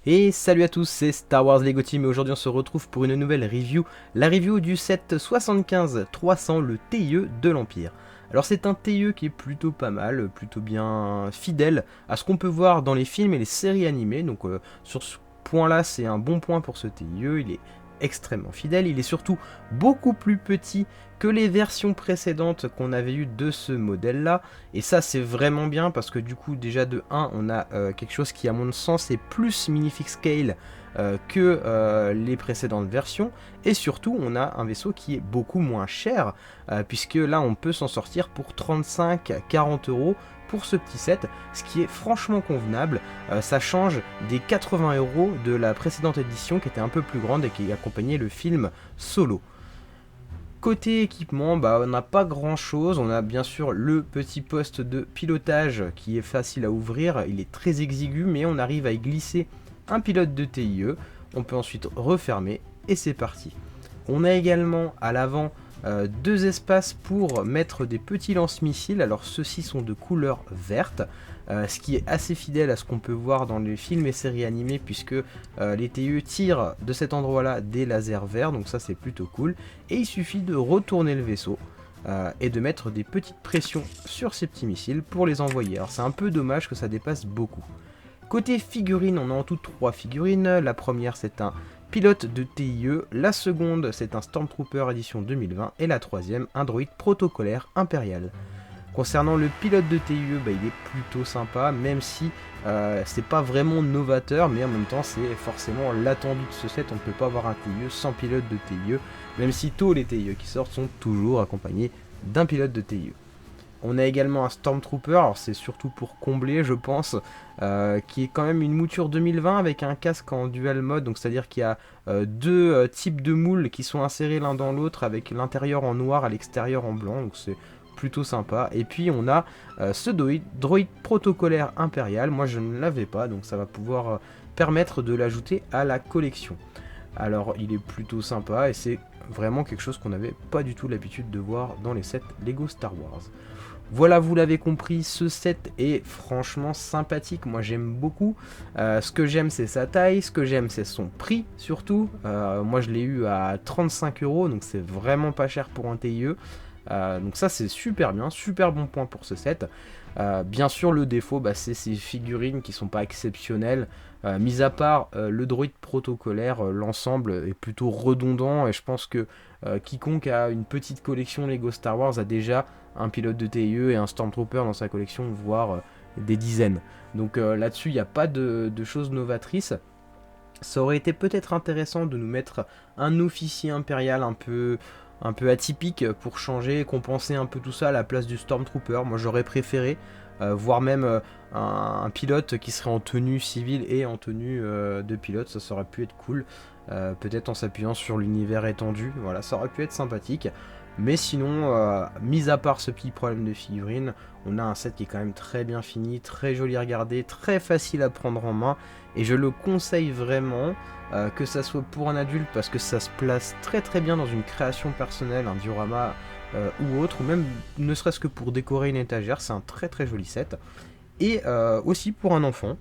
Et salut à tous, c'est Star Wars Lego Team et aujourd'hui on se retrouve pour une nouvelle review, la review du set 75-300, le TIE de l'Empire. Alors c'est un TIE qui est plutôt pas mal, plutôt bien fidèle à ce qu'on peut voir dans les films et les séries animées, donc sur ce point-là c'est un bon point pour ce TIE, il est extrêmement fidèle, il est surtout beaucoup plus petit que les versions précédentes qu'on avait eues de ce modèle là, et ça c'est vraiment bien parce que du coup déjà de 1 on a quelque chose qui à mon sens est plus minifix scale que les précédentes versions, et surtout on a un vaisseau qui est beaucoup moins cher puisque là on peut s'en sortir pour 35-40 euros pour ce petit set, ce qui est franchement convenable. Ça change des 80 euros de la précédente édition qui était un peu plus grande et qui accompagnait le film Solo. Côté équipement, on n'a pas grand chose, on a bien sûr le petit poste de pilotage qui est facile à ouvrir, il est très exigu mais on arrive à y glisser un pilote de TIE, on peut ensuite refermer et c'est parti. On a également à l'avant deux espaces pour mettre des petits lance-missiles, alors ceux-ci sont de couleur verte, ce qui est assez fidèle à ce qu'on peut voir dans les films et séries animées puisque les TIE tirent de cet endroit-là des lasers verts, donc ça c'est plutôt cool, et il suffit de retourner le vaisseau et de mettre des petites pressions sur ces petits missiles pour les envoyer. Alors c'est un peu dommage que ça dépasse beaucoup. Côté figurines, on a en tout 3 figurines, la première c'est un pilote de TIE, la seconde c'est un Stormtrooper édition 2020 et la troisième un droïde protocolaire impérial. Concernant le pilote de TIE, il est plutôt sympa, même si c'est pas vraiment novateur, mais en même temps c'est forcément l'attendu de ce set, on ne peut pas avoir un TIE sans pilote de TIE, même si tous les TIE qui sortent sont toujours accompagnés d'un pilote de TIE. On a également un Stormtrooper, alors c'est surtout pour combler je pense, qui est quand même une mouture 2020 avec un casque en dual mode, donc c'est-à-dire qu'il y a deux types de moules qui sont insérés l'un dans l'autre avec l'intérieur en noir et l'extérieur en blanc, donc c'est plutôt sympa. Et puis on a ce droïde protocolaire impérial, moi je ne l'avais pas, donc ça va pouvoir permettre de l'ajouter à la collection. Alors il est plutôt sympa et c'est vraiment quelque chose qu'on n'avait pas du tout l'habitude de voir dans les sets Lego Star Wars. Voilà, vous l'avez compris, ce set est franchement sympathique, moi j'aime beaucoup. Ce que j'aime c'est sa taille, ce que j'aime c'est son prix surtout. Moi je l'ai eu à 35 euros, donc c'est vraiment pas cher pour un TIE. Donc ça c'est super bien, super bon point pour ce set. Bien sûr le défaut c'est ces figurines qui sont pas exceptionnelles. Mis à part le droïde protocolaire, l'ensemble est plutôt redondant et je pense que quiconque a une petite collection Lego Star Wars a déjà un pilote de TIE et un Stormtrooper dans sa collection, voire des dizaines. Donc là-dessus il n'y a pas de choses novatrices. Ça aurait été peut-être intéressant de nous mettre un officier impérial un peu atypique pour changer et compenser un peu tout ça à la place du Stormtrooper. Moi j'aurais préféré, voire même un pilote qui serait en tenue civile et en tenue de pilote, ça aurait pu être cool, peut-être en s'appuyant sur l'univers étendu, voilà, ça aurait pu être sympathique. Mais sinon, mis à part ce petit problème de figurine, on a un set qui est quand même très bien fini, très joli à regarder, très facile à prendre en main, et je le conseille vraiment, que ça soit pour un adulte parce que ça se place très très bien dans une création personnelle, un diorama ou autre, ou même ne serait-ce que pour décorer une étagère, c'est un très très joli set. Et aussi pour un enfant,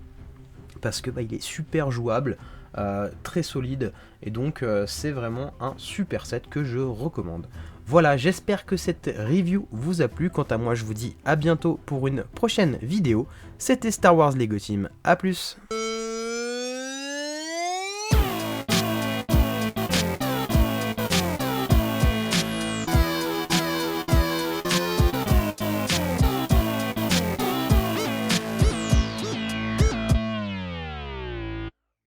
parce que il est super jouable, très solide, et donc c'est vraiment un super set que je recommande. Voilà, j'espère que cette review vous a plu. Quant à moi, je vous dis à bientôt pour une prochaine vidéo. C'était Star Wars Lego Team, à plus.